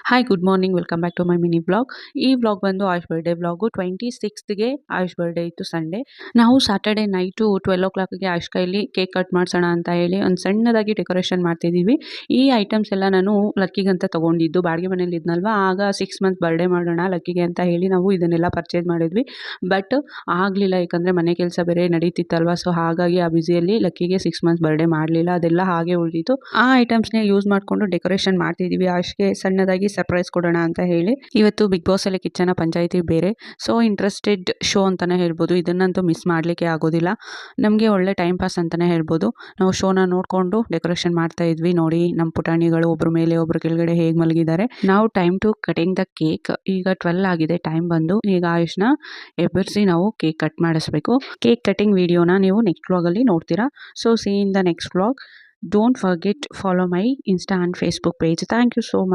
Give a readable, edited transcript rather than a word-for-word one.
Hi good morning welcome back to my mini blog. ಈ vlog ಬಂದು Ayush birthday vlog. 26ಗೆ Ayush birthday ಇತ್ತು Sunday. ನಾವು ಸ್ಯಾಟರ್ಡೆ ನೈಟು 12 ಆಯುಷ್ ಕೈಲಿ ಕೇಕ್ ಕಟ್ ಮಾಡಿಸೋಣ ಅಂತ ಹೇಳಿ ಒಂದು ಸಣ್ಣದಾಗಿ ಡೆಕೋರೇಷನ್ ಮಾಡ್ತಿದ್ದೀವಿ. ಈ ಐಟಮ್ಸ್ ಎಲ್ಲ ನಾನು ಲಕ್ಕಿಗಂತ ತೊಗೊಂಡಿದ್ದು. ಬಾಡಿಗೆ ಮನೇಲಿ ಇದ್ನಲ್ವಾ, ಆಗ 6 ಮಂತ್ ಬರ್ಡೇ ಮಾಡೋಣ ಲಕ್ಕಿಗೆ ಅಂತ ಹೇಳಿ ನಾವು ಇದನ್ನೆಲ್ಲ ಪರ್ಚೇಸ್ ಮಾಡಿದ್ವಿ. ಬಟ್ ಆಗಲಿಲ್ಲ, ಯಾಕಂದರೆ ಮನೆ ಕೆಲಸ ಬೇರೆ ನಡೀತಿತ್ತಲ್ವ. ಸೊ ಹಾಗಾಗಿ ಆ ಬ್ಯುಸಿಯಲ್ಲಿ ಲಕ್ಕಿಗೆ 6 ಮಂತ್ಸ್ ಬರ್ಡೇ ಮಾಡಲಿಲ್ಲ. ಅದೆಲ್ಲ ಹಾಗೆ ಉಳಿದಿತ್ತು. ಆ ಐಟಮ್ಸ್ನೇ ಯೂಸ್ ಮಾಡಿಕೊಂಡು ಡೆಕೋರೇಷನ್ ಮಾಡ್ತಿದ್ದೀವಿ. ಆಯುಷ್ಗೆ ಸಣ್ಣದಾಗಿ ಸರ್ಪ್ರೈಸ್ ಕೊಡೋಣ ಅಂತ ಹೇಳಿ. ಇವತ್ತು ಬಿಗ್ ಬಾಸ್ ಅಲ್ಲಿ ಕಿಚ್ಚನ ಪಂಚಾಯಿತಿ ಬೇರೆ, ಸೊ ಇಂಟ್ರೆಸ್ಟೆಡ್ ಶೋ ಅಂತಾನೆ ಹೇಳ್ಬೋದು. ಇದನ್ನಂತೂ ಮಿಸ್ ಮಾಡಲಿಕ್ಕೆ ಆಗೋದಿಲ್ಲ. ನಮಗೆ ಒಳ್ಳೆ ಟೈಮ್ ಪಾಸ್ ಅಂತಾನೆ ಹೇಳ್ಬೋದು. ನಾವು ಶೋನ ನೋಡಿಕೊಂಡು ಡೆಕೋರೇಷನ್ ಮಾಡ್ತಾ ಇದ್ವಿ. ನೋಡಿ ನಮ್ಮ ಪುಟಾಣಿಗಳು ಒಬ್ರ ಮೇಲೆ ಒಬ್ರು ಕೆಳಗಡೆ ಹೇಗೆ ಮಲಗಿದ್ದಾರೆ. ನಾವು time to cutting the cake. ಈಗ 12 ಆಗಿದೆ ಟೈಮ್ ಬಂದು. ಈಗ ಆಯುಷ್ನ ಎಬ್ಬರಿಸಿ ನಾವು ಕೇಕ್ ಕಟ್ ಮಾಡಿಸ್ಬೇಕು. ಕೇಕ್ ಕಟಿಂಗ್ ವಿಡಿಯೋನ ನೀವು ನೆಕ್ಸ್ಟ್ ವ್ಲಾಗಲ್ಲಿ ನೋಡ್ತೀರಾ. So see in the next vlog. Don't forget follow my Insta and Facebook page. Thank you so much.